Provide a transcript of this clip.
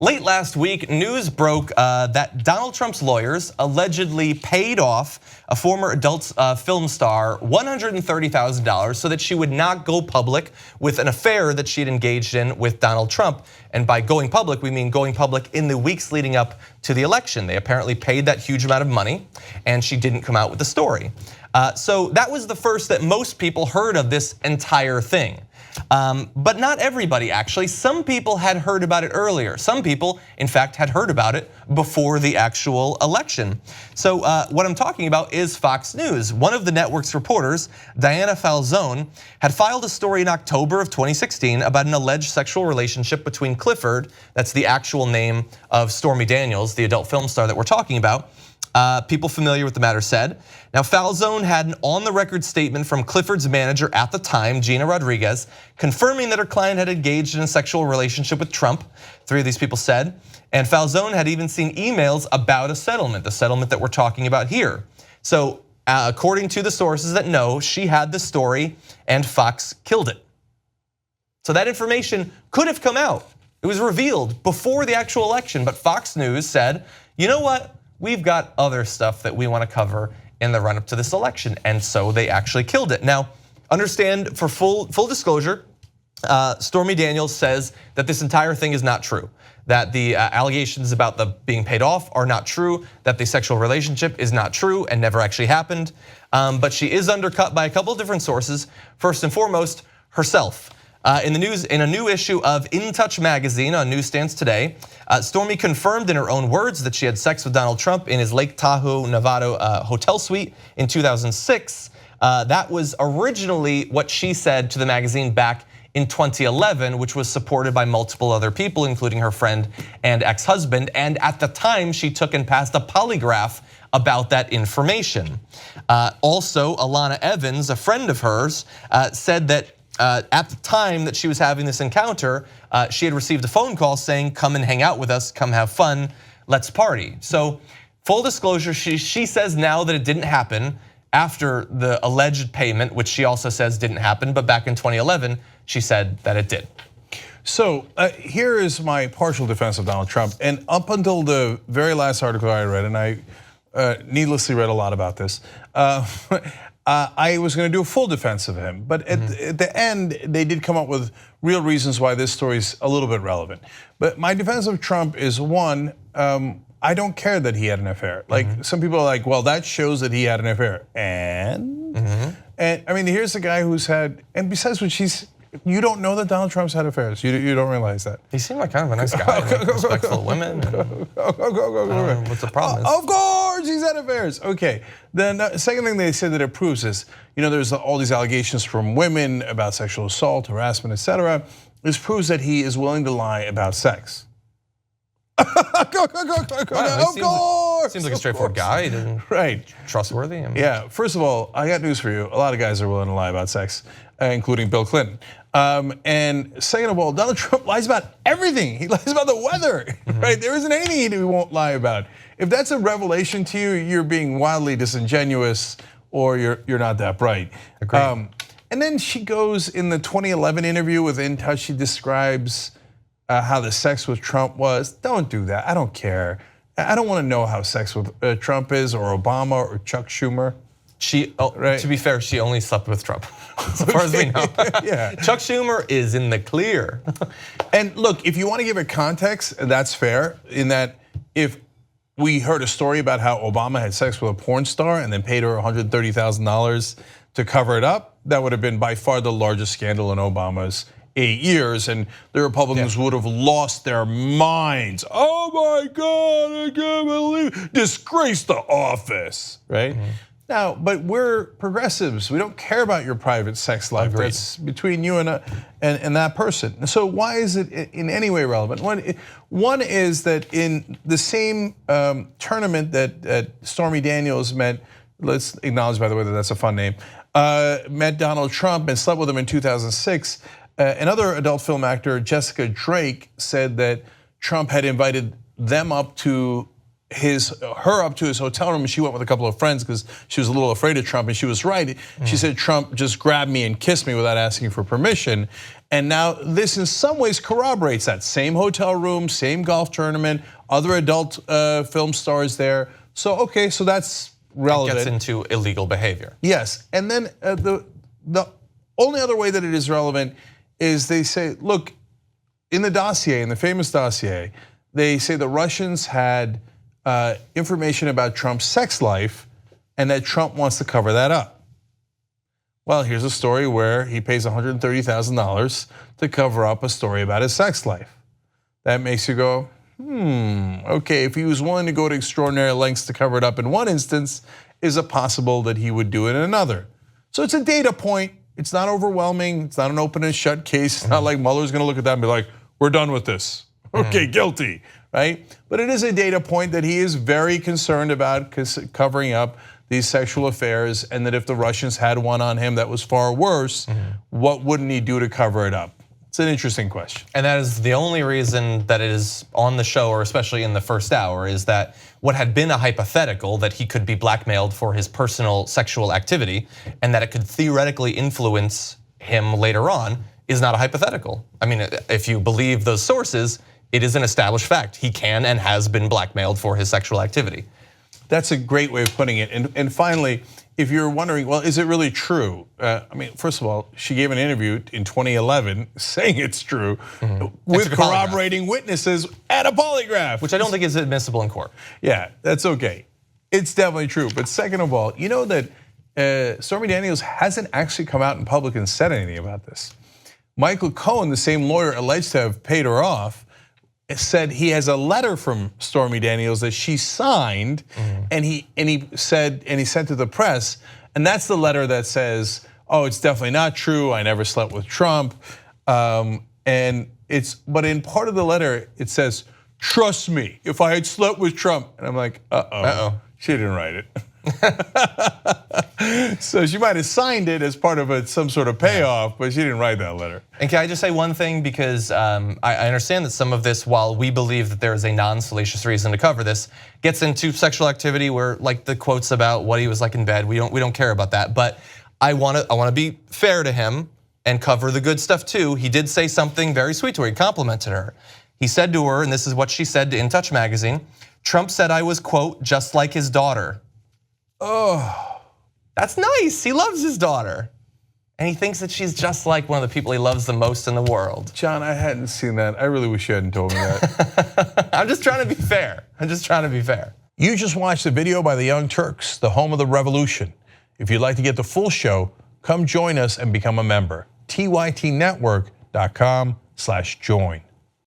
Late last week, news broke that Donald Trump's lawyers allegedly paid off a former adult film star $130,000 so that she would not go public with an affair that she had engaged in with Donald Trump. And by going public, we mean going public in the weeks leading up to the election. They apparently paid that huge amount of money and she didn't come out with the story. So that was the first that most people heard of this entire thing. But not everybody actually. Some people had heard about it earlier. Some people, in fact, had heard about it before the actual election. So what I'm talking about is Fox News. One of the network's reporters, Diana Falzone, had filed a story in October of 2016 about an alleged sexual relationship between Clifford, that's the actual name of Stormy Daniels, the adult film star that we're talking about. People familiar with the matter said. Now, Falzone had an on-the-record statement from Clifford's manager at the time, Gina Rodriguez, confirming that her client had engaged in a sexual relationship with Trump, three of these people said. And Falzone had even seen emails about a settlement, the settlement that we're talking about here. So according to the sources that know, she had the story and Fox killed it. So that information could have come out. It was revealed before the actual election, but Fox News said, you know what? We've got other stuff that we want to cover in the run-up to this election, and so they actually killed it. Now, understand, for full disclosure, Stormy Daniels says that this entire thing is not true, that the allegations about the being paid off are not true, that the sexual relationship is not true and never actually happened, but she is undercut by a couple of different sources. First and foremost, herself. In the news, in a new issue of In Touch magazine on newsstands today, Stormy confirmed in her own words that she had sex with Donald Trump in his Lake Tahoe, Nevada hotel suite in 2006. That was originally what she said to the magazine back in 2011, which was supported by multiple other people, including her friend and ex-husband. And at the time, she took and passed a polygraph about that information. Also, Alana Evans, a friend of hers, said that at the time that she was having this encounter, she had received a phone call saying, come and hang out with us, come have fun, let's party. So full disclosure, she says now that it didn't happen after the alleged payment, which she also says didn't happen, but back in 2011, she said that it did. So here is my partial defense of Donald Trump. And up until the very last article I read, and I needlessly read a lot about this, I was going to do a full defense of him, but at the end, they did come up with real reasons why this story is a little bit relevant. But my defense of Trump is one, I don't care that he had an affair. Like some people are like, well, that shows that he had an affair. And I mean, here's a guy who's had, and besides which you don't know that Donald Trump's had affairs. You don't realize that. He seemed like kind of a nice guy, respectful of women. What's the problem? Of course, he's had affairs. Okay. Then the second thing they said that it proves is, there's all these allegations from women about sexual assault, harassment, etc. This proves that he is willing to lie about sex. Of course. Seems like a straightforward guy. Right. Trustworthy. Yeah. First of all, I got news for you. A lot of guys are willing to lie about sex, including Bill Clinton. And second of all, Donald Trump lies about everything. He lies about the weather, right? There isn't anything he won't lie about. If that's a revelation to you, you're being wildly disingenuous, or you're not that bright. Agreed. And then she goes in the 2011 interview with In Touch. She describes how the sex with Trump was. Don't do that. I don't care. I don't want to know how sex with Trump is, or Obama, or Chuck Schumer. To be fair, she only slept with Trump, as far as we know. Yeah. Chuck Schumer is in the clear. And look, if you want to give it context, that's fair. In that, if we heard a story about how Obama had sex with a porn star and then paid her $130,000 to cover it up, that would have been by far the largest scandal in Obama's 8 years, and the Republicans would have lost their minds. Oh my God, I can't believe, disgrace the office, right? Now, but we're progressives. We don't care about your private sex life. Agreed. That's between you and that person. So why is it in any way relevant? One is that in the same tournament that Stormy Daniels met, let's acknowledge, by the way, that that's a fun name, met Donald Trump and slept with him in 2006, another adult film actor, Jessica Drake, said that Trump had invited them up to her up to his hotel room, and she went with a couple of friends because she was a little afraid of Trump, and she was right. She said Trump just grabbed me and kissed me without asking for permission. And now this in some ways corroborates that. Same hotel room, same golf tournament, other adult film stars there. So okay, so that's relevant. It gets into illegal behavior. Yes, and then the only other way that it is relevant is they say, look, in the dossier, in the famous dossier, they say the Russians had information about Trump's sex life and that Trump wants to cover that up. Well, here's a story where he pays $130,000 to cover up a story about his sex life. That makes you go, okay, if he was willing to go to extraordinary lengths to cover it up in one instance, is it possible that he would do it in another? So it's a data point. It's not overwhelming. It's not an open and shut case. It's not like Mueller's gonna look at that and be like, we're done with this. Okay, guilty, right? But it is a data point that he is very concerned about covering up these sexual affairs, and that if the Russians had one on him that was far worse, what wouldn't he do to cover it up? It's an interesting question. And that is the only reason that it is on the show, or especially in the first hour, is that what had been a hypothetical that he could be blackmailed for his personal sexual activity and that it could theoretically influence him later on is not a hypothetical. I mean, if you believe those sources, it is an established fact. He can and has been blackmailed for his sexual activity. That's a great way of putting it. And finally, if you're wondering, well, is it really true? I mean, first of all, she gave an interview in 2011 saying it's true with corroborating witnesses at a polygraph. Which I don't think is admissible in court. Yeah, that's okay. It's definitely true. But second of all, you know that Stormy Daniels hasn't actually come out in public and said anything about this. Michael Cohen, the same lawyer alleged to have paid her off, said he has a letter from Stormy Daniels that she signed, and he sent to the press, and that's the letter that says, "Oh, it's definitely not true. I never slept with Trump," but in part of the letter it says, "Trust me, if I had slept with Trump," and I'm like, she didn't write it. So she might have signed it as part of some sort of payoff, but she didn't write that letter. And can I just say one thing, because I understand that some of this, while we believe that there is a non-salacious reason to cover this, gets into sexual activity where, like the quotes about what he was like in bed, we don't care about that. But I want to be fair to him and cover the good stuff too. He did say something very sweet to her. He complimented her. He said to her, and this is what she said to In Touch magazine, "Trump said I was, quote, just like his daughter." Oh, that's nice. He loves his daughter. And he thinks that she's just like one of the people he loves the most in the world. John, I hadn't seen that. I really wish you hadn't told me that. I'm just trying to be fair. You just watched the video by the Young Turks, the home of the revolution. If you'd like to get the full show, come join us and become a member. TYTnetwork.com/join.